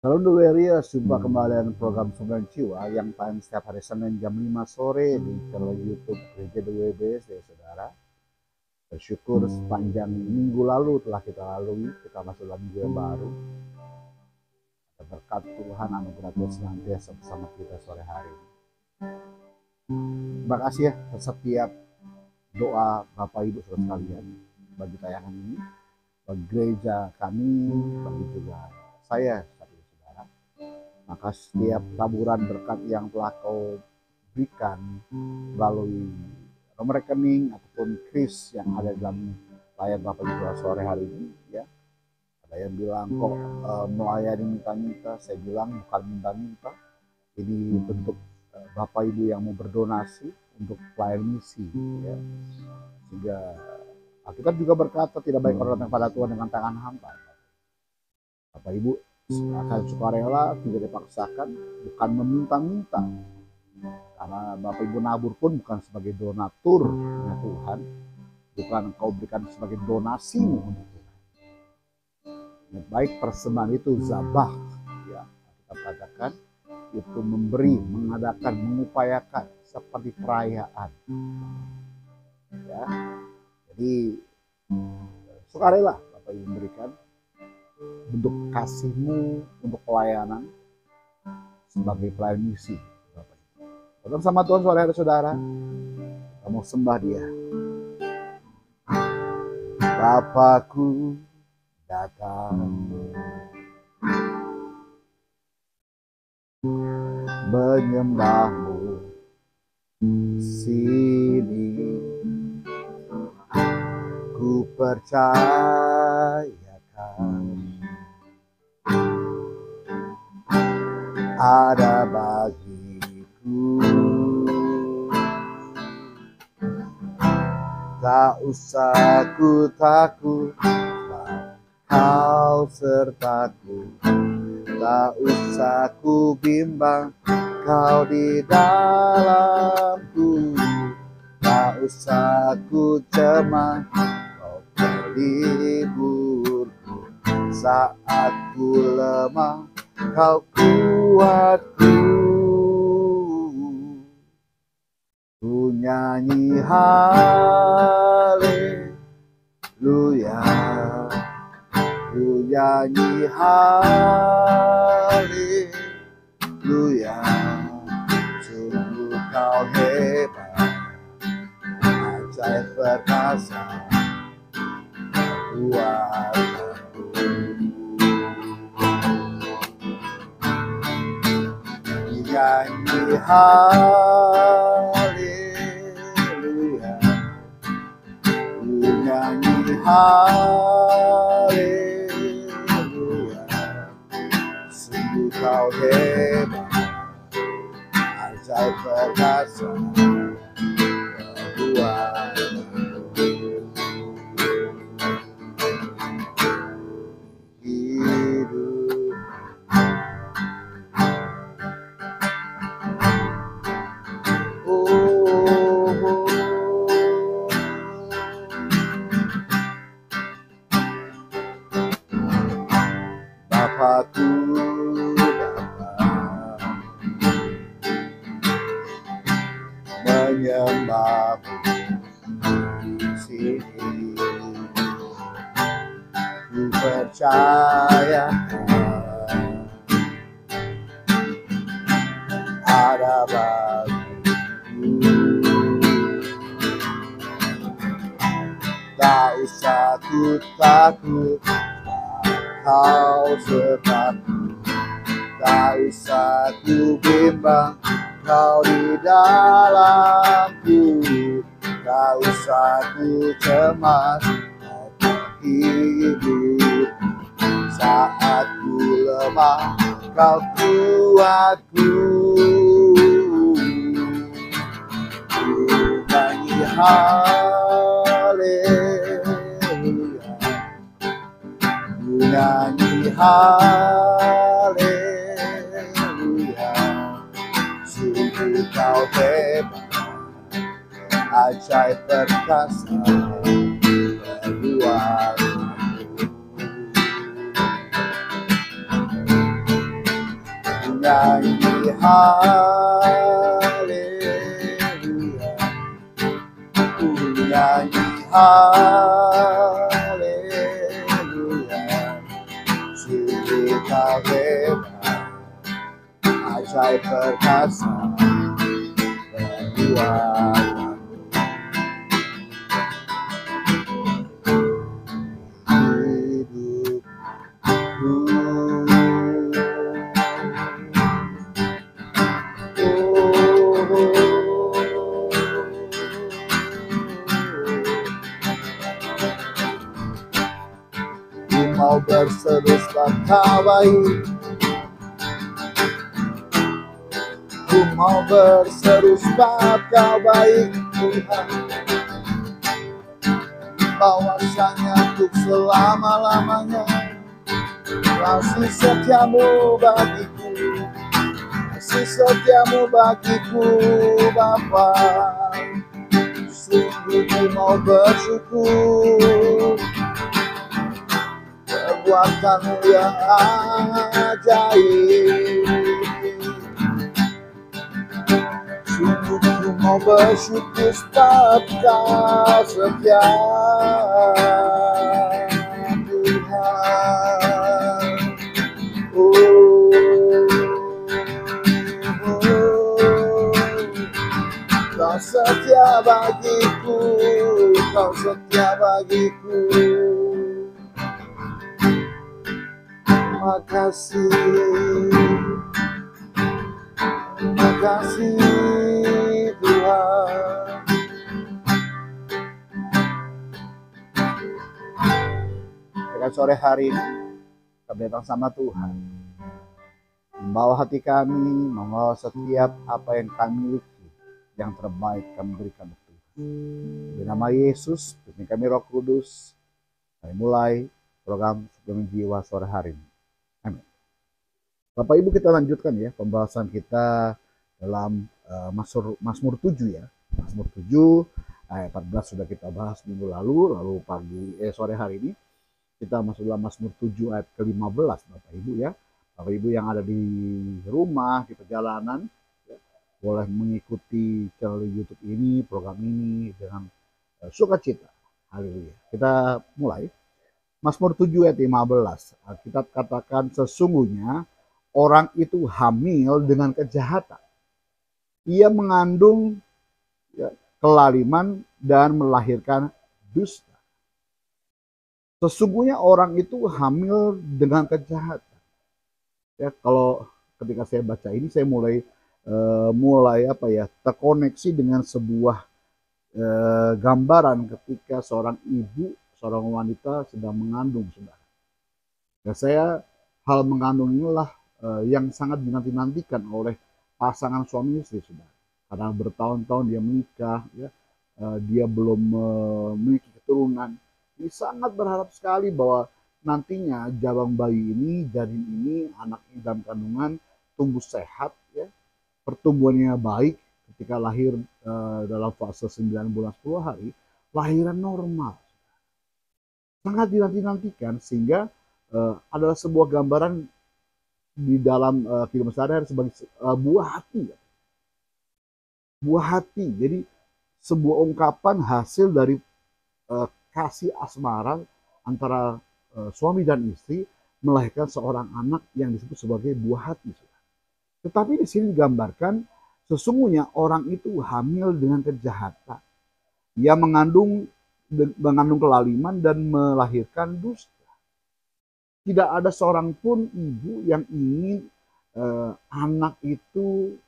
Halo Duweria, jumpa kembali dengan program Sembilan Jiwa yang tayang setiap hari Senin jam 5 sore di channel YouTube Gereja DWBS ya saudara. Bersyukur sepanjang minggu lalu telah kita lalui, kita masuk dalam minggu yang baru. Berkat Tuhan, anugerah Tuhan senantiasa bersama kita sore hari ini. Terima kasih ya setiap doa Bapak Ibu saudara sekalian bagi tayangan ini, bagi gereja kami, bagi juga saya. Maka setiap taburan berkat yang telah kau berikan melalui nomor rekening ataupun kris yang ada dalam layar Bapak Ibu sore hari ini ya. Ada yang bilang kok melayani minta-minta, saya bilang bukan minta-minta. Ini bentuk Bapak Ibu yang mau berdonasi untuk pelayanan misi ya. Sehingga kita juga berkata tidak baik orang datang pada Tuhan dengan tangan hampa. Bapak Ibu akan sukarela, tidak dipaksakan, bukan meminta-minta. Karena Bapak Ibu nabur pun bukan sebagai donatur ya Tuhan, bukan kau berikan sebagai donasimu untuk Tuhan. Baik persembahan itu zabah, ya kita katakan itu memberi, mengadakan, mengupayakan seperti perayaan. Ya, jadi sukarela Bapak Ibu memberikan bentuk kasihmu untuk pelayanan sebagai pelayan misi. Tetap sama Tuhan saudara-saudara, kita mau sembah Dia. Bapakku datang menyembahmu sini, ku percayakan ada bagiku, tak usah ku takut, kau sertaku, tak usah ku bimbang, kau di dalamku, tak usah ku cemas, kau peliburku, saat ku lemah kau kuatku. Ku nyanyi haleluya, ku nyanyi haleluya, sungguh kau hebat, ajaib perkasa, kuat. Nyanyi haleluya, ku nyanyi haleluya, sungguh kau hebat, ajaib perkasa, kuat. Bapakku datang menyembahmu sini, ku percayakan ada bagiku, tak usah ku takut, kau sertaku, tak usah ku bimbang, kau di dalamku, tak usah ku cemas, kau terhibur, saat ku lemah kau kuatku. Ku nyanyi haleluya, nyanyi haleluya, sungguh kau hebat, ajaib perkasa, kuat. nyanyi haleluya, ku nyanyi haleluya, cerita bebas ajaib perkasa perbuatan mau berseru sebab Kau baik, ku mau berseru sebab Kau baik Tuhan, bahwasanya untuk selama-lamanya kasih setiamu bagiku, kasih setiamu bagiku Bapa. Sungguh ku mau bersyukur perbuatanmu yang ajaib. Sungguh ku mau bersyukur sebab Kau setia Tuhan. Kau setia bagiku, Kau setia bagiku. Terima kasih Tuhan. Pada sore hari ini kita datang sama Tuhan, membawa hati kami, membawa setiap apa yang kami miliki, yang terbaik kami berikan untuk Tuhan. Di nama Yesus, demi kami Roh Kudus, kami mulai program Suplemen Jiwa sore hari ini. Amin. Bapak Ibu, kita lanjutkan ya pembahasan kita dalam Mazmur 7 ya. Mazmur 7 ayat 14 sudah kita bahas minggu lalu sore hari ini kita masuk dalam Mazmur 7 ayat ke-15 Bapak Ibu ya. Bapak Ibu yang ada di rumah, di perjalanan ya, boleh mengikuti channel YouTube ini, program ini dengan sukacita. Haleluya. Kita mulai. Mazmur 7 ayat 15. Kita katakan sesungguhnya orang itu hamil dengan kejahatan. Ia mengandung ya, kelaliman dan melahirkan dusta. Sesungguhnya orang itu hamil dengan kejahatan. Ya, kalau ketika saya baca ini saya mulai terkoneksi dengan sebuah gambaran ketika seorang ibu, seorang wanita sedang mengandung, saudara. Ya, hal mengandung inilah yang sangat dinanti-nantikan oleh pasangan suami istri, saudara. Karena bertahun-tahun dia menikah, ya, dia belum memiliki keturunan. Ini sangat berharap sekali bahwa nantinya jabang bayi ini, janin ini, anak dalam kandungan tumbuh sehat, ya, pertumbuhannya baik. Ketika lahir dalam fase 9 bulan 10 hari, lahiran normal. Sangat dinanti-nantikan sehingga adalah sebuah gambaran di dalam kehidupan sehari-hari sebagai buah hati. Buah hati, jadi sebuah ungkapan hasil dari kasih asmara antara suami dan istri melahirkan seorang anak yang disebut sebagai buah hati. Tetapi di sini digambarkan sesungguhnya orang itu hamil dengan kejahatan. Ia mengandung kelaliman dan melahirkan dusta. Tidak ada seorang pun ibu yang ingin anak itu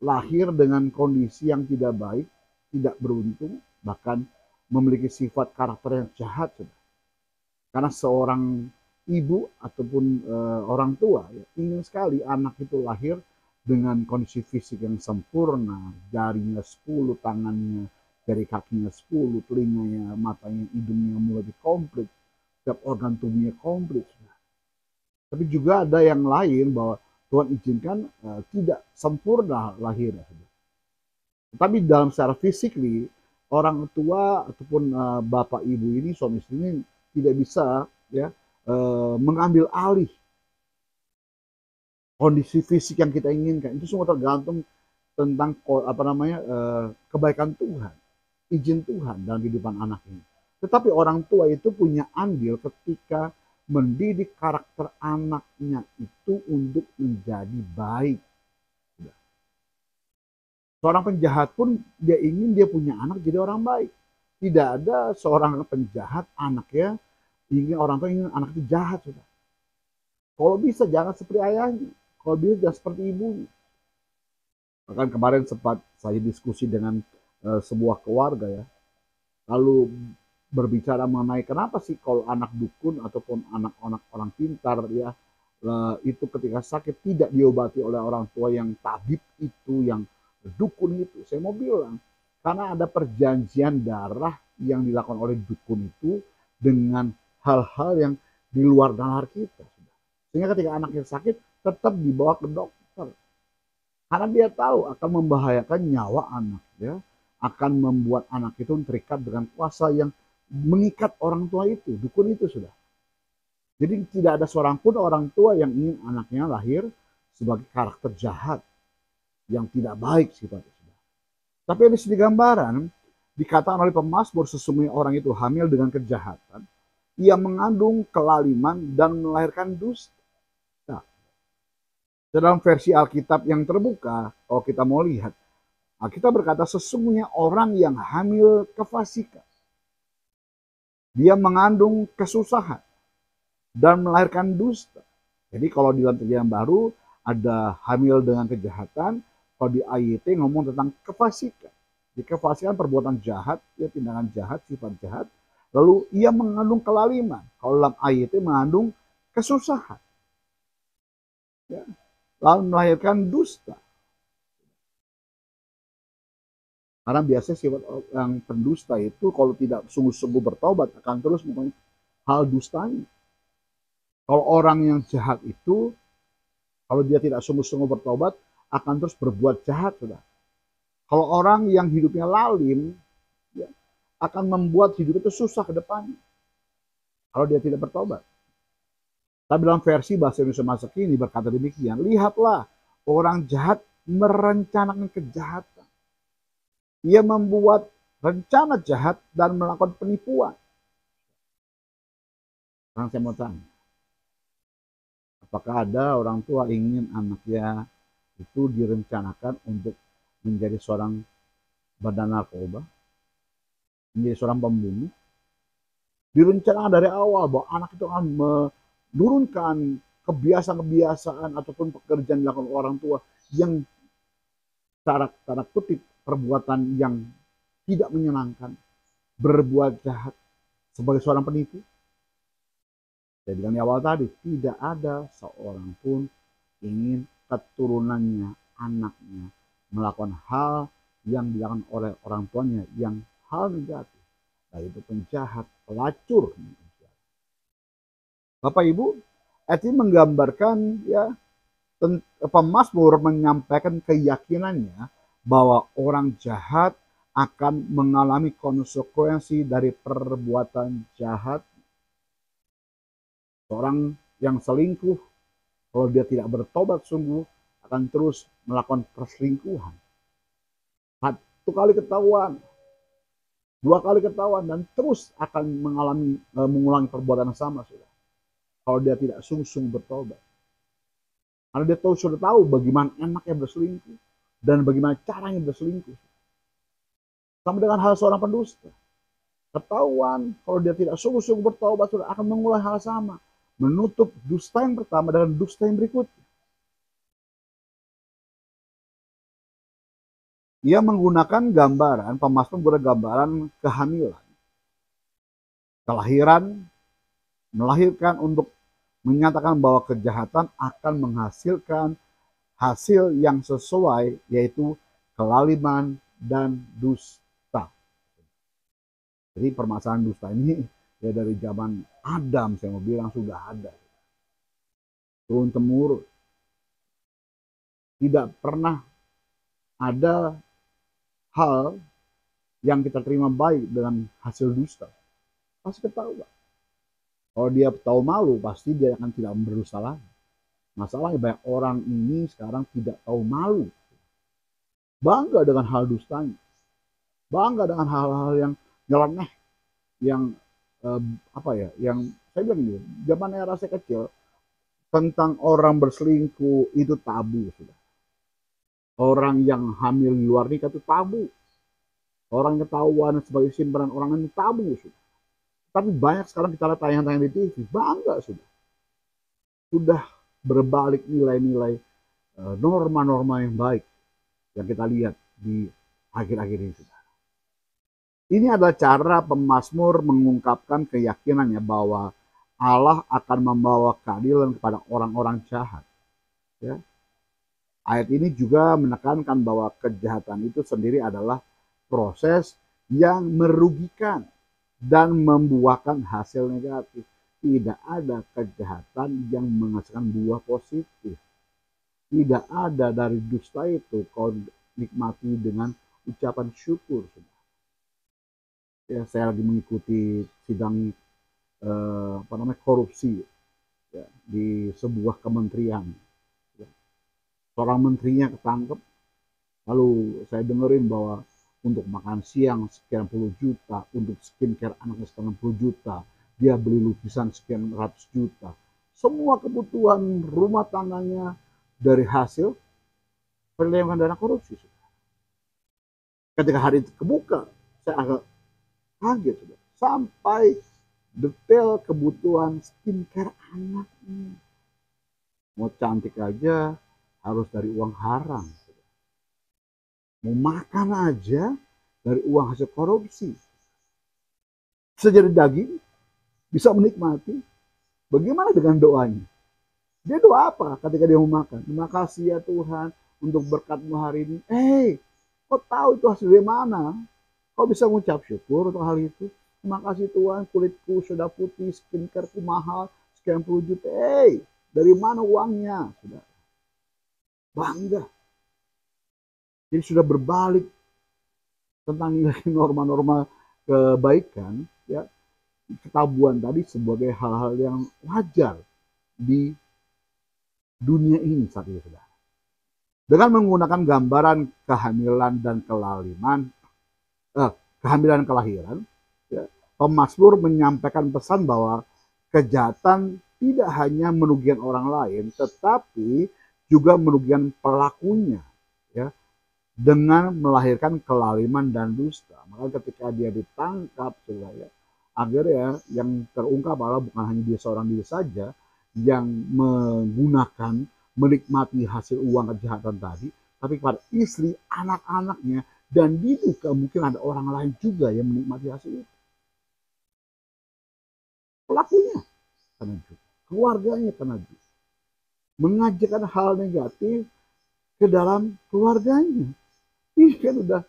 lahir dengan kondisi yang tidak baik, tidak beruntung, bahkan memiliki sifat karakter yang jahat. Karena seorang ibu ataupun orang tua ya, ingin sekali anak itu lahir dengan kondisi fisik yang sempurna, jarinya 10, tangannya, jari kakinya 10, telinganya, matanya, hidungnya, mulutnya komplit, setiap organ tubuhnya komplit. Tapi juga ada yang lain bahwa Tuhan izinkan tidak sempurna lahirnya. Tapi dalam secara fisik, orang tua ataupun bapak ibu ini, suami istri ini tidak bisa ya mengambil alih kondisi fisik yang kita inginkan. Itu semua tergantung tentang kebaikan Tuhan, izin Tuhan dalam kehidupan anak ini. Tetapi orang tua itu punya andil ketika mendidik karakter anaknya itu untuk menjadi baik. Seorang penjahat pun dia ingin dia punya anak jadi orang baik. Tidak ada seorang penjahat anaknya ingin orang tua ingin anak itu jahat. Sudah. Kalau bisa jangan seperti ayahnya, kalau bisa jangan seperti ibunya. Bahkan kemarin sempat saya diskusi dengan sebuah keluarga ya, lalu berbicara mengenai kenapa sih kalau anak dukun ataupun anak-anak orang pintar ya itu ketika sakit tidak diobati oleh orang tua yang tabib itu, yang dukun itu. Saya mau bilang karena ada perjanjian darah yang dilakukan oleh dukun itu dengan hal-hal yang di luar nalar kita. Sehingga ketika anaknya sakit tetap dibawa ke dokter. Karena dia tahu akan membahayakan nyawa anak ya, akan membuat anak itu terikat dengan kuasa yang mengikat orang tua itu, dukun itu sudah. Jadi tidak ada seorang pun orang tua yang ingin anaknya lahir sebagai karakter jahat yang tidak baik sifatnya. Tapi di sini gambaran dikatakan oleh pemazmur sesungguhnya orang itu hamil dengan kejahatan, ia mengandung kelaliman dan melahirkan dusta. Nah, dalam versi Alkitab yang terbuka, kalau kita mau lihat, Alkitab berkata sesungguhnya orang yang hamil kefasikan, dia mengandung kesusahan dan melahirkan dusta. Jadi kalau di dalam perjanjian baru ada hamil dengan kejahatan, kalau di AYT ngomong tentang kefasikan. Di kefasikan perbuatan jahat, ya tindakan jahat, sifat jahat. Lalu ia mengandung kelaliman. Kalau dalam AYT mengandung kesusahan. Ya. Lalu melahirkan dusta. Karena biasanya sifat yang pendusta itu kalau tidak sungguh-sungguh bertobat akan terus mempunyai hal dustanya. Kalau orang yang jahat itu, kalau dia tidak sungguh-sungguh bertobat, akan terus berbuat jahat, sudah. Kalau orang yang hidupnya lalim, ya, akan membuat hidup itu susah ke depannya. Kalau dia tidak bertobat. Tapi dalam versi bahasa Indonesia masa kini berkata demikian, lihatlah orang jahat merencanakan kejahatan. Ia membuat rencana jahat dan melakukan penipuan. Sekarang saya mau tanya, apakah ada orang tua ingin anaknya itu direncanakan untuk menjadi seorang bandar narkoba, menjadi seorang pembunuh? Direncanakan dari awal bahwa anak itu akan menurunkan kebiasaan-kebiasaan ataupun pekerjaan dilakukan orang tua yang tanda kutip perbuatan yang tidak menyenangkan, berbuat jahat sebagai seorang penipu. Saya bilang di awal tadi, tidak ada seorang pun ingin keturunannya, anaknya melakukan hal yang dilakukan oleh orang tuanya yang hal negatif, yaitu penjahat, pelacur. Bapak Ibu, ini menggambarkan ya pemazmur menyampaikan keyakinannya bahwa orang jahat akan mengalami konsekuensi dari perbuatan jahat. Seorang yang selingkuh, kalau dia tidak bertobat sungguh, akan terus melakukan perselingkuhan. Satu kali ketahuan, dua kali ketahuan, dan terus akan mengulangi perbuatan yang sama. Sudah. Kalau dia tidak sungguh-sungguh bertobat. Karena dia sudah tahu bagaimana enaknya berselingkuh, dan bagaimana caranya berselingkuh. Sama dengan hal seorang pendusta. Ketahuan, kalau dia tidak sungguh-sungguh bertobat, sudah akan mengulangi hal sama. Menutup dusta yang pertama dengan dusta yang berikutnya. Ia menggunakan gambaran, pemazmur menggunakan gambaran kehamilan. Kelahiran, melahirkan untuk menyatakan bahwa kejahatan akan menghasilkan hasil yang sesuai, yaitu kelaliman dan dusta. Jadi permasalahan dusta ini ya dari zaman Adam, saya mau bilang sudah ada. Turun temurun. Tidak pernah ada hal yang kita terima baik dengan hasil dusta. Pasti ketahuan. Kalau dia tahu malu, pasti dia akan tidak berdosa lagi. Masalahnya banyak orang ini sekarang tidak tahu malu, bangga dengan hal dustanya, bangga dengan hal-hal yang nyeleneh, yang eh, apa ya, yang saya bilang ini, zaman era saya kecil tentang orang berselingkuh itu tabu sudah. Orang yang hamil di luar nikah itu tabu. Orang ketahuan sebagai simpanan orang lain itu tabu sudah. Tapi banyak sekarang kita lihat tayangan-tayangan di TV, bangga sudah. Sudah berbalik nilai-nilai norma-norma yang baik yang kita lihat di akhir-akhir ini sudah. Ini adalah cara pemazmur mengungkapkan keyakinannya bahwa Allah akan membawa keadilan kepada orang-orang jahat. Ya. Ayat ini juga menekankan bahwa kejahatan itu sendiri adalah proses yang merugikan dan membuahkan hasil negatif. Tidak ada kejahatan yang menghasilkan buah positif. Tidak ada dari dusta itu kau nikmati dengan ucapan syukur. Ya, saya lagi mengikuti sidang korupsi ya, di sebuah kementerian. Ya. Seorang menterinya ketangkep, lalu saya dengerin bahwa untuk makan siang sekian puluh juta, untuk skincare anaknya sekian puluh juta, dia beli lukisan sekian ratus juta. Semua kebutuhan rumah tangganya dari hasil penyelewengan dana korupsi. Ketika hari itu kebuka, saya agak kaget sudah. Sampai detail kebutuhan skincare anaknya. Mau cantik aja harus dari uang haram. Mau makan aja dari uang hasil korupsi. Bisa jadi daging, bisa menikmati. Bagaimana dengan doanya? Dia doa apa ketika dia mau makan? Terima kasih ya Tuhan untuk berkat-Mu hari ini. Kau tahu itu hasil dari mana? Kau bisa mengucap syukur untuk hal itu. Terima kasih Tuhan, kulitku sudah putih, skincareku mahal, sekian puluh juta. Dari mana uangnya? Sudah bangga. Jadi sudah berbalik tentang nilai norma-norma kebaikan, ya, ketabuhan tadi sebagai hal-hal yang wajar di dunia ini saat ini, sudah. Dengan menggunakan gambaran kehamilan dan kelaliman, kehamilan kelahiran, ya, pemazmur menyampaikan pesan bahwa kejahatan tidak hanya merugikan orang lain, tetapi juga merugikan pelakunya, ya, dengan melahirkan kelaliman dan dusta. Maka ketika dia ditangkap, ya, akhirnya yang terungkap adalah bukan hanya dia seorang diri saja yang menggunakan, menikmati hasil uang kejahatan tadi, tapi kepada istri, anak-anaknya, dan diduga mungkin ada orang lain juga yang menikmati hasil itu. Pelakunya kena juga, keluarganya kena juga. Mengajarkan hal negatif ke dalam keluarganya. Ini kan udah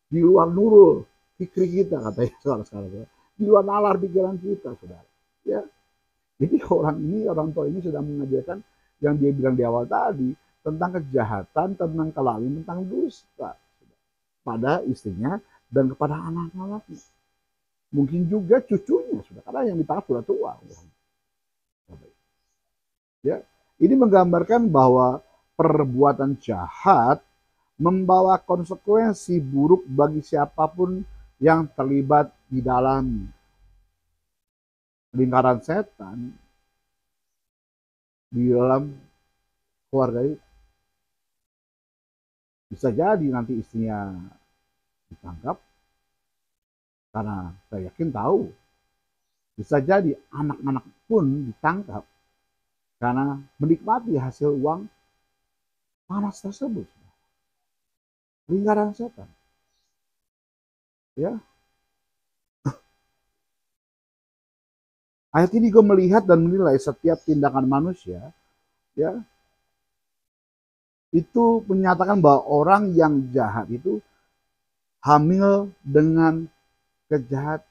di luar nurul pikir kita, katanya sekarang ya. Di luar nalar pikiran kita, saudara. Ya. Jadi orang tua ini sudah mengajarkan yang dia bilang di awal tadi tentang kejahatan, tentang kelaliman, tentang dusta pada istrinya dan kepada anak-anaknya. Mungkin juga cucunya sudah, karena yang ditangkap sudah tua. Ya, ini menggambarkan bahwa perbuatan jahat membawa konsekuensi buruk bagi siapapun yang terlibat di dalam lingkaran setan, di dalam keluarga itu. Bisa jadi nanti istrinya ditangkap, karena saya yakin tahu. Bisa jadi anak-anak pun ditangkap karena menikmati hasil uang panas tersebut. Lingkaran setan. Ya. Ayat ini gue melihat dan menilai setiap tindakan manusia, ya, itu menyatakan bahwa orang yang jahat itu hamil dengan kejahatan.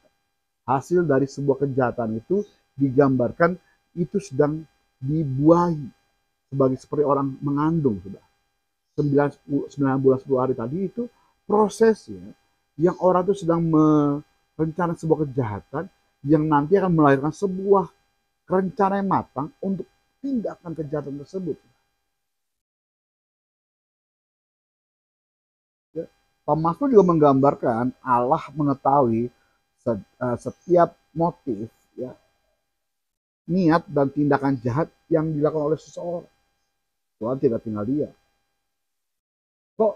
Hasil dari sebuah kejahatan itu digambarkan itu sedang dibuahi seperti orang mengandung, sudah 9 bulan 10 hari tadi itu prosesnya yang orang itu sedang merencanakan sebuah kejahatan yang nanti akan melahirkan sebuah rencana yang matang untuk tindakan kejahatan tersebut. Ya. Pemasmur juga menggambarkan Allah mengetahui setiap motif, ya, niat dan tindakan jahat yang dilakukan oleh seseorang. Tuhan tidak tinggal diam. Kok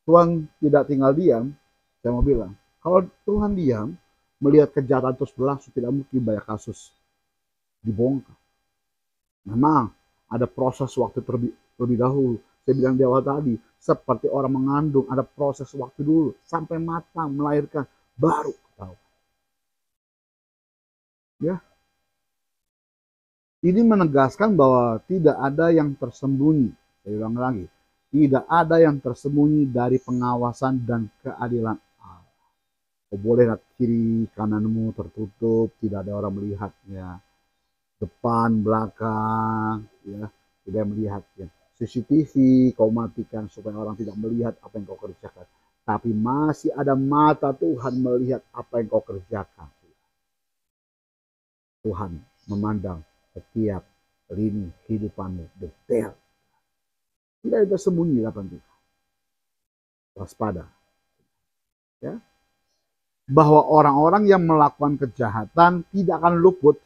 Tuhan tidak tinggal diam? Saya mau bilang, kalau Tuhan diam, melihat kejahatan terus berlangsung, tidak mungkin banyak kasus dibongkar. Memang ada proses waktu terlebih dahulu. Saya bilang di awal tadi, seperti orang mengandung, ada proses waktu dulu sampai matang melahirkan, baru tahu. Ya, ini menegaskan bahwa tidak ada yang tersembunyi. Saya ulang lagi, tidak ada yang tersembunyi dari pengawasan dan keadilan Allah. Kau boleh lihat kiri kananmu tertutup, tidak ada orang melihatnya. Depan, belakang, ya, tidak melihatnya. CCTV kau matikan supaya orang tidak melihat apa yang kau kerjakan. Tapi masih ada mata Tuhan melihat apa yang kau kerjakan. Tuhan memandang setiap lini kehidupanmu detail. Tidak ada sembunyi dalam Tuhan. Waspada. Ya. Bahwa orang-orang yang melakukan kejahatan tidak akan luput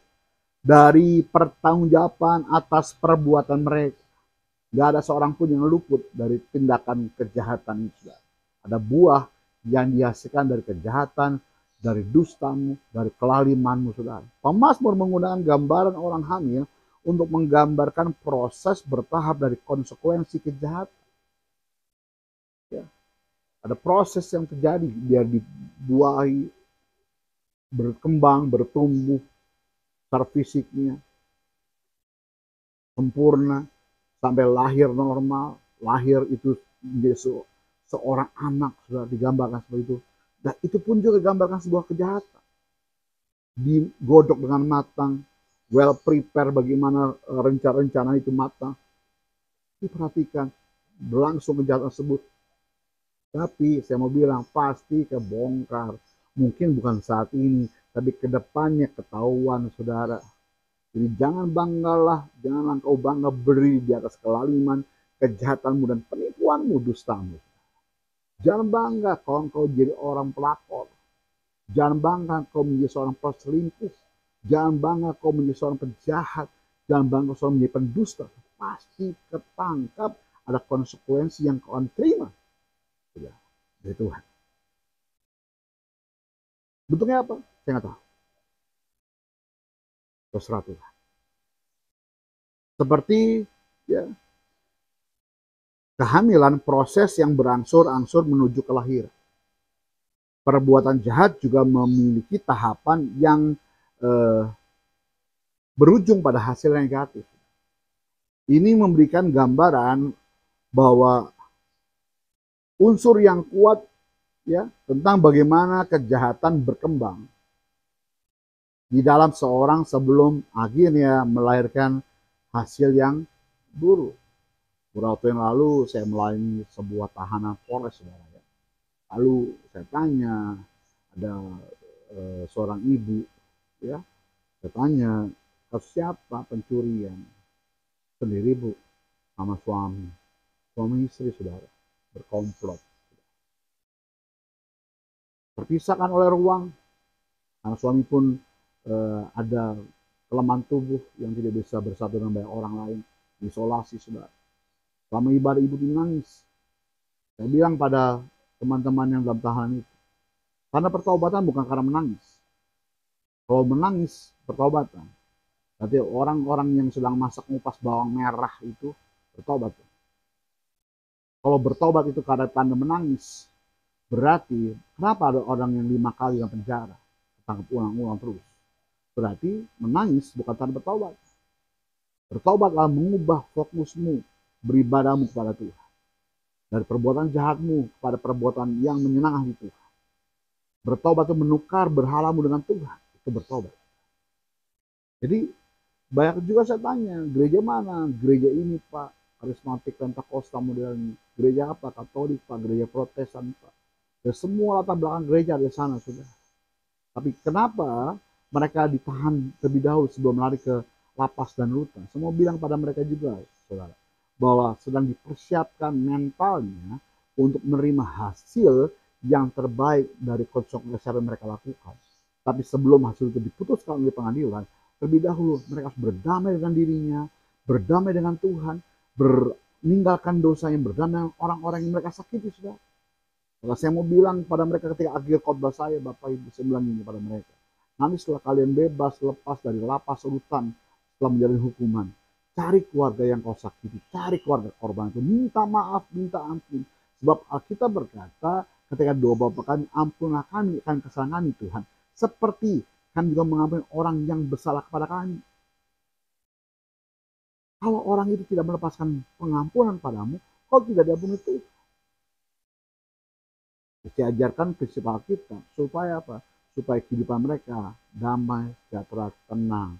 dari pertanggungjawaban atas perbuatan mereka. Gak ada seorang pun yang luput dari tindakan kejahatan itu. Ada buah yang dihasilkan dari kejahatan, dari dustamu, dari kelalimanmu, saudara. Pemasmur menggunakan gambaran orang hamil untuk menggambarkan proses bertahap dari konsekuensi kejahatan. Ya. Ada proses yang terjadi biar dibuahi, berkembang, bertumbuh, secara fisiknya sempurna, sampai lahir normal, lahir itu menjadi seorang anak, sudah digambarkan seperti itu. Dan itu pun juga digambarkan sebuah kejahatan. Digodok dengan matang, well prepare bagaimana rencana-rencana itu matang. Diperhatikan, berlangsung kejahatan tersebut. Tapi saya mau bilang pasti kebongkar. Mungkin bukan saat ini, tapi kedepannya ketahuan, saudara. Jadi jangan banggalah, janganlah engkau bangga berdiri di atas kelaliman, kejahatanmu dan penipuanmu, dustamu. Jangan bangga kalau engkau jadi orang pelakor. Jangan bangga kau menjadi seorang perselingkuh. Jangan bangga kau menjadi seorang penjahat. Jangan bangga kau menjadi pendusta. Pasti ketangkap, ada konsekuensi yang kau akan terima. Sudah, dari Tuhan. Bentuknya apa? Saya nggak tahu. Terserah Tuhan. Seperti ya, kehamilan, proses yang berangsur-angsur menuju kelahiran. Perbuatan jahat juga memiliki tahapan yang berujung pada hasil negatif. Ini memberikan gambaran bahwa unsur yang kuat, ya, tentang bagaimana kejahatan berkembang di dalam seorang sebelum akhirnya melahirkan hasil yang buruk. Beberapa waktu yang lalu saya melayani sebuah tahanan Polres, saudara. Lalu saya tanya, ada seorang ibu, ya, saya tanya, siapa pencurian? Sendiri, Bu, sama suami istri, saudara, berkomplot. Terpisahkan oleh ruang, karena suami pun ada kelemahan tubuh yang tidak bisa bersatu dengan banyak orang lain, isolasi, saudara. Selama ibadah ibu menangis. Saya bilang pada teman-teman yang dalam tahanan itu, karena pertobatan bukan karena menangis. Kalau menangis pertobatan, berarti orang-orang yang sedang masak ngupas bawang merah itu bertobat. Kalau bertobat itu karena tanda menangis, berarti kenapa ada orang yang 5 kali dalam penjara, tangkap ulang-ulang terus? Berarti menangis bukan tanda bertobat. Bertobatlah mengubah fokusmu, beribadahmu kepada Tuhan. Dari perbuatan jahatmu kepada perbuatan yang menyenangkan di Tuhan. Bertobat itu menukar berhalamu dengan Tuhan. Itu bertobat. Jadi banyak juga saya tanya, gereja mana? Gereja ini, Pak, karismatik Pentakosta modern. Gereja apa? Katolik, Pak, gereja Protestan, Pak. Dan semua latar belakang gereja di sana, sudah. Tapi kenapa mereka ditahan terlebih dahulu sebelum lari ke lapas dan rutan. Saya mau bilang pada mereka juga, saudara, bahwa sedang dipersiapkan mentalnya untuk menerima hasil yang terbaik dari konsekuensi yang mereka lakukan. Tapi sebelum hasil itu diputuskan oleh pengadilan, terlebih dahulu mereka harus berdamai dengan dirinya, berdamai dengan Tuhan, meninggalkan dosa yang berdamai dengan orang-orang yang mereka sakiti, saudara. Maka saya mau bilang pada mereka ketika akhir khotbah saya, Bapak Ibu, saya bilang ini pada mereka. Nanti setelah kalian bebas, lepas dari lapas rutan, setelah menjalani hukuman, cari keluarga yang kau sakiti, cari keluarga korban itu, minta maaf, minta ampun. Sebab Alkitab berkata, ketika doa Bapa kami, ampunilah kami akan kesalahan kami, Tuhan. Seperti kami juga mengampuni orang yang bersalah kepada kami. Kalau orang itu tidak melepaskan pengampunan padamu, kau tidak diampuni Tuhan. Diajarkan prinsip Alkitab supaya apa? Supaya kehidupan mereka damai, sejahtera, tenang.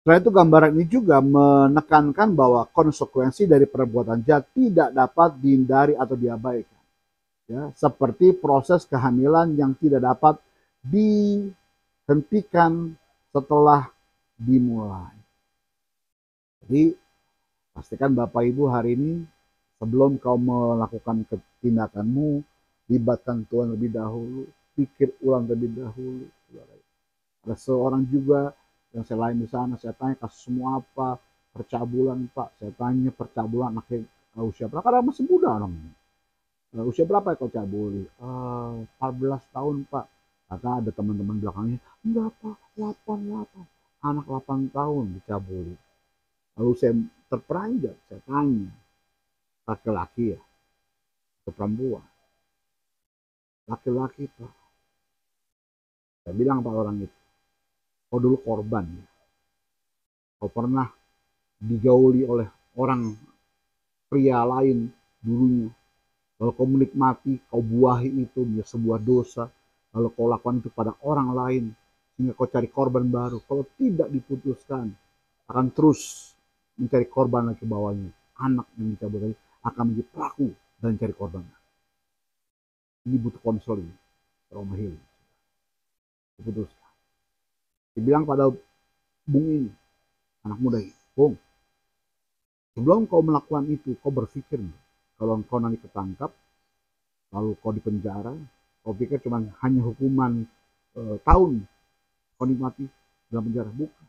Setelah itu gambaran ini juga menekankan bahwa konsekuensi dari perbuatan jahat tidak dapat dihindari atau diabaikan. Ya, seperti proses kehamilan yang tidak dapat dihentikan setelah dimulai. Jadi pastikan Bapak Ibu hari ini sebelum kau melakukan tindakanmu, libatkan Tuhan lebih dahulu, pikir ulang lebih dahulu. Ada seorang juga yang saya lain di sana, saya tanya kasusmu apa, percabulan Pak, saya tanya percabulan akhir usia berapa, karena masih muda orang ini. Usia berapa ya kau cabuli? 14 tahun Pak. Kata ada teman-teman belakangnya, enggak Pak, 8. Anak 8 tahun dicabuli. Lalu saya terperanjat, saya tanya, laki-laki ya, atau perempuan? Laki-laki Pak. Saya bilang Pak orang itu, kau dulu korban ya. Kau pernah digauli oleh orang pria lain dulunya. Lalu kau menikmati, kau buahi itu menjadi sebuah dosa. Lalu kau lakukan itu pada orang lain. Sehingga kau cari korban baru. Kalau tidak diputuskan, akan terus mencari korban lagi bawahnya. Anak yang dicabut tadi akan menjadi pelaku dan cari korban. Ini butuh konseling, trauma healing. Diputuskan. Dibilang pada Bung ini, anak muda ini, Bung, sebelum kau melakukan itu, kau berpikir, kalau kau nanti ketangkap, lalu kau dipenjara, kau pikir cuma hanya hukuman tahun, kau nikmati dalam penjara. Bukan.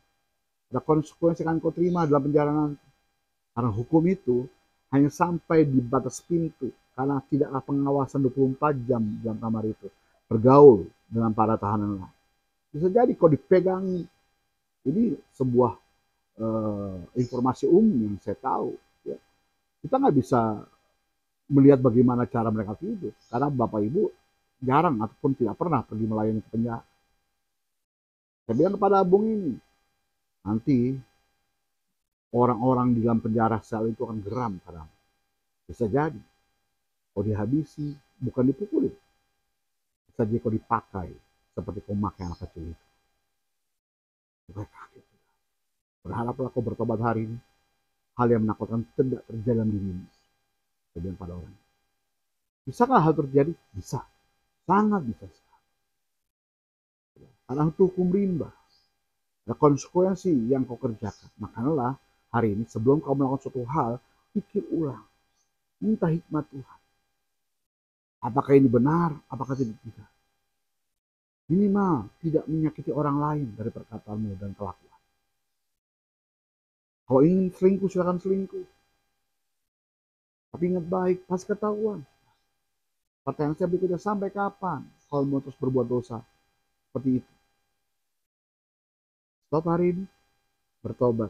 Ada konsekuensi yang kau terima dalam penjara nanti. Karena hukum itu hanya sampai di batas pintu, karena tidak ada pengawasan 24 jam dalam kamar itu. Bergaul dengan para tahanan lain. Bisa jadi kau dipegangi. Ini sebuah informasi umum yang saya tahu. Ya. Kita nggak bisa melihat bagaimana cara mereka hidup. Karena Bapak Ibu jarang ataupun tidak pernah pergi melayani ke penjara. Saya bilang kepada Bung ini, nanti orang-orang di dalam penjara sel itu akan geram kadang. Bisa jadi kau dihabisi, bukan dipukulin. Bisa jadi kau dipakai seperti kau makai anak kecil itu. Bukan kaget. Berharaplah kau bertobat hari ini. Hal yang menakutkan tidak terjadi dalam dirimu. Saya bilang pada orang. Bisakah hal terjadi? Bisa. Sangat bisa. Karena itu hukum rimba. Ada konsekuensi yang kau kerjakan. Makanya hari ini sebelum kau melakukan suatu hal, pikir ulang. Minta hikmat Tuhan. Apakah ini benar? Apakah tidak? Minimal tidak menyakiti orang lain dari perkataanmu dan kelakuan. Kalau ingin selingkuh, silakan selingkuh. Tapi ingat baik, pasti ketahuan. Pertanyaan saya berikutnya, sampai kapan kalau mau terus berbuat dosa seperti itu? Stop hari ini, bertobat,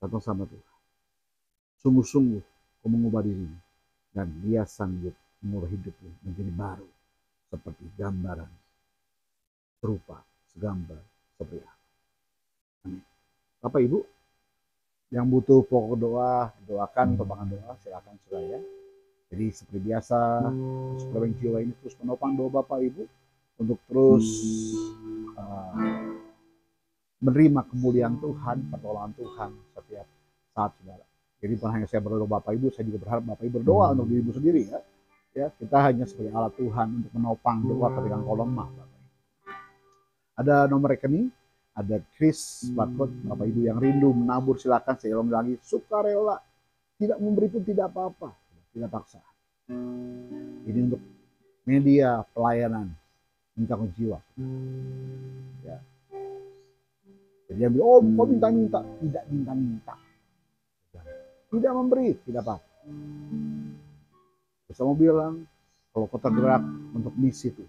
datang sama Tuhan. Sungguh-sungguh kau mengubah dirimu. Dan Dia sanggup mengubah hidupmu menjadi baru. Seperti gambaran, serupa, segambar, seperti apa. Amin. Bapak Ibu, yang butuh pokok doa, doakan topangan doa, silakan saudara ya. Jadi seperti biasa, suplemen jiwa ini terus menopang doa Bapak Ibu untuk terus menerima kemuliaan Tuhan, pertolongan Tuhan setiap saat saudara. Jadi bukan hanya saya berdoa Bapak Ibu, saya juga berharap Bapak Ibu berdoa untuk dirimu sendiri ya. Ya, kita hanya sebagai alat Tuhan untuk menopang doa ketika engkau lemah. Ada nomor rekening Ada Chris Bakut, Bapak Ibu yang rindu menabur silakan, saya ulang lagi, sukarela, tidak memberi pun tidak apa-apa, tidak paksa. Ini untuk media pelayanan mencakup jiwa. Ya. Jadi dia bilang, oh kok minta-minta, tidak minta-minta, tidak memberi, tidak apa-apa. Saya mau bilang, kalau kau tergerak untuk misi itu,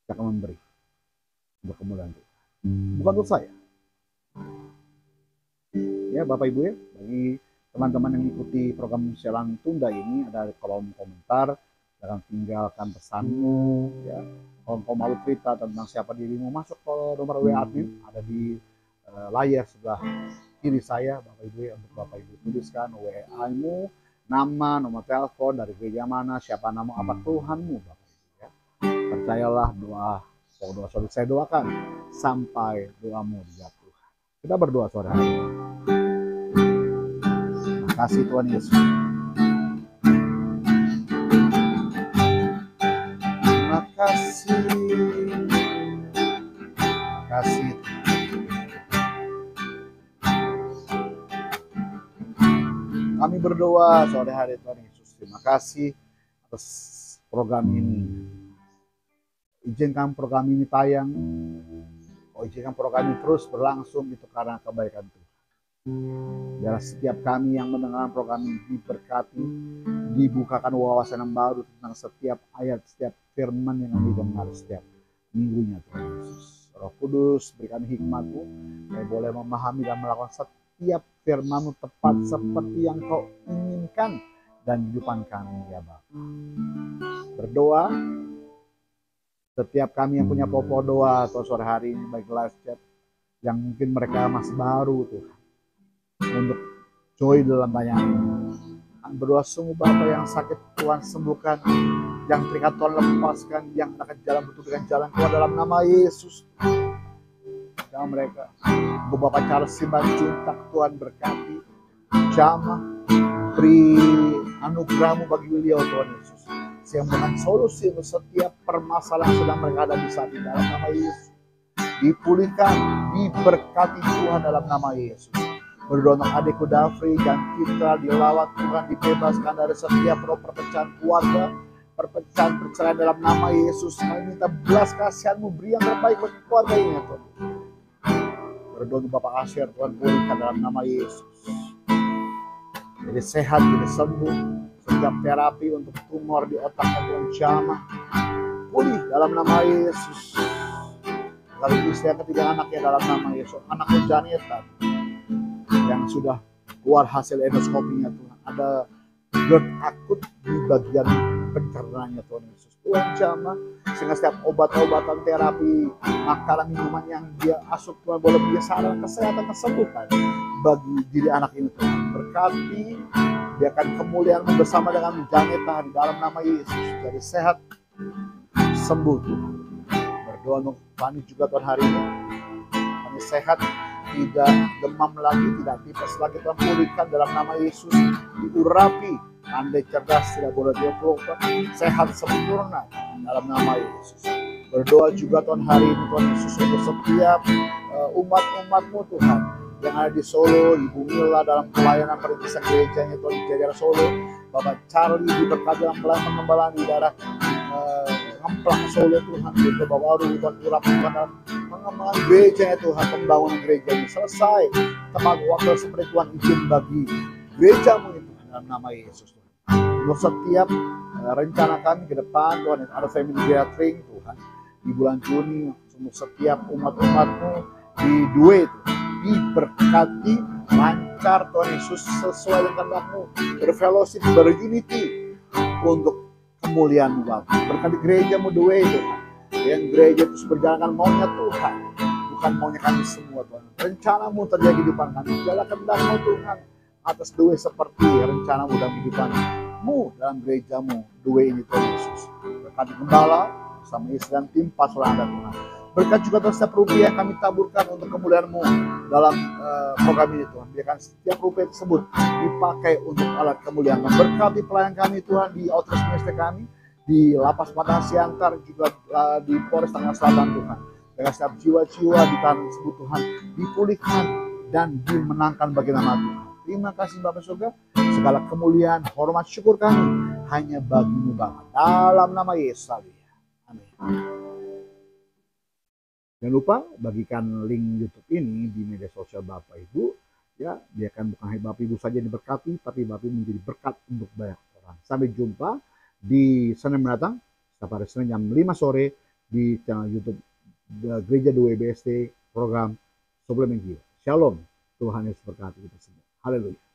saya akan memberi untuk kemuliaan Tuhan. Bukan untuk saya. Ya Bapak Ibu ya, bagi teman-teman yang mengikuti program siaran tunda ini, ada kolom komentar, jangan tinggalkan pesanmu. Ya. Kalau kau mau cerita tentang siapa dirimu, masuk ke nomor WA admin, ada di layar sebelah kiri saya, Bapak Ibu ya, untuk Bapak Ibu tuliskan WA-mu, nama, nomor telepon, dari gereja mana, siapa nama, apa Tuhanmu, Bapak Ibu ya. Percayalah doa saya doakan sampai doamu dijawab Tuhan. Kita berdoa sore hari ini. Terima kasih Tuhan Yesus. Terima kasih. Terima kasih. Kami berdoa sore hari Tuhan Yesus. Terima kasih atas program ini. Izinkan program ini tayang, izinkan program ini terus berlangsung, itu karena kebaikan Tuhan. Biar setiap kami yang mendengar program ini diberkati, dibukakan wawasan yang baru tentang setiap ayat, setiap firman yang kami dengar setiap minggunya Tuhan Yesus. Roh Kudus berikan hikmat-Mu, supaya boleh memahami dan melakukan setiap firman-Mu tepat seperti yang Kau inginkan dan kehidupan kami ya Bapa. Berdoa setiap kami yang punya pokok doa atau sore hari ini, baik live chat yang mungkin mereka masih baru Tuhan, untuk join dalam tayangan ini. Berdoa sungguh Bapa, yang sakit Tuhan sembuhkan, yang terikat Tuhan lepaskan, yang akan jalan butuh jalan keluar dalam nama Yesus. Jangan mereka, untuk Bapak Charles Simanjuntak, Tuhan berkati, jamah, beri anugerah-Mu bagi beliau Tuhan Yesus, yang dengan solusi untuk setiap permasalahan yang sedang mereka hadapi saat ini dalam nama Yesus. Dipulihkan, diberkati Tuhan dalam nama Yesus. Berdoa untuk adikku Dafri dan Citra, dilawat Tuhan, dibebaskan dari setiap roh perpecahan keluarga, perpecahan perceraian dalam nama Yesus. Kami minta belas kasihan-Mu, beri yang terbaik bagi keluarga ini Tuhan. Berdoa untuk Bapak Asyir, Tuhan pulihkan dalam nama Yesus. Jadi sehat, jadi sembuh. Setiap terapi untuk tumor di otaknya Tuhan jamah, pulih dalam nama Yesus. Lalu istri yang ketiga anaknya dalam nama Yesus. Anaknya Janeta yang sudah keluar hasil endoskopinya Tuhan, ada GERD akut di bagian pencernaannya Tuhan Yesus. Tuhan jamah, sehingga setiap obat-obatan, terapi, makanan, minuman yang dia asup Tuhan boleh biasa kesehatan, kesembuhan bagi diri anak ini Tuhan. Berkati, biarkan kemuliaan-Mu bersama dengan Janeta di dalam nama Yesus. Jadi sehat, sembuh Tuhan. Berdoa untuk Fani juga Tuhan hari ini. Fani sehat, tidak demam lagi, tidak tipes lagi Tuhan, pulihkan dalam nama Yesus. Diurapi, andai cerdas tidak boleh dioplokan, sehat sempurna dalam nama Yesus. Berdoa juga Tuhan hari ini Tuhan Yesus untuk setiap umat-umat-Mu Tuhan yang ada di Solo, Ibu Mila dalam pelayanan perintisan gerejanya Tuhan di daerah Solo, Bapak Charlie diberkati dalam pelayanan pengembalaan di daerah Ngemplak Solo Tuhan, gitu Bapak Waru Tuhan urapi dalam pengembangan gerejanya Tuhan, pembangunan gerejanya selesai tepat waktu seperti Tuhan izin bagi gereja-Mu itu dalam nama Yesus Tuhan. Untuk setiap rencana kami ke depan Tuhan, ada family gathering Tuhan di bulan Juni, untuk setiap umat-umat-Mu di Due Tuhan, diberkati lancar Tuhan Yesus sesuai dengan kehendak-Mu, berfellowship, berunity untuk kemuliaan-Mu Bapa. Berkati gereja-Mu Due Tuhan, yang gereja terus berjalan maunya Tuhan, bukan maunya kami semua Tuhan. Rencana-Mu terjadi di depan kami, jalan kehendak-Mu Tuhan atas Due seperti rencana-Mu dalam kehidupan-Mu dalam gereja-Mu Due ini Tuhan Yesus. Berkati gembala bersama istri dan tim pastoral Anda Tuhan. Berkat juga atas setiap rupiah yang kami taburkan untuk kemuliaan-Mu dalam program ini Tuhan. Biarkan setiap rupiah tersebut dipakai untuk alat kemuliaan. Berkati pelayan kami Tuhan di outreach ministry kami, di Lapas Mata Siantar, juga di Polres Tangerang Selatan Tuhan. dengan setiap jiwa-jiwa di tanah tersebut Tuhan dipulihkan dan dimenangkan bagi nama Tuhan. Terima kasih Bapa surga, segala kemuliaan, hormat, syukur kami hanya bagi-Mu Bapa. Dalam nama Yesus. Amin. Jangan lupa bagikan link YouTube ini di media sosial Bapak Ibu. Ya, biarkan bukan hanya Bapak Ibu saja diberkati, tapi Bapak Ibu menjadi berkat untuk banyak orang. Sampai jumpa di Senin mendatang, pada Senin jam 5 sore di channel YouTube Gereja 2 BST program Suplemen Jiwa. Shalom, Tuhan Yesus berkati kita semua. Haleluya.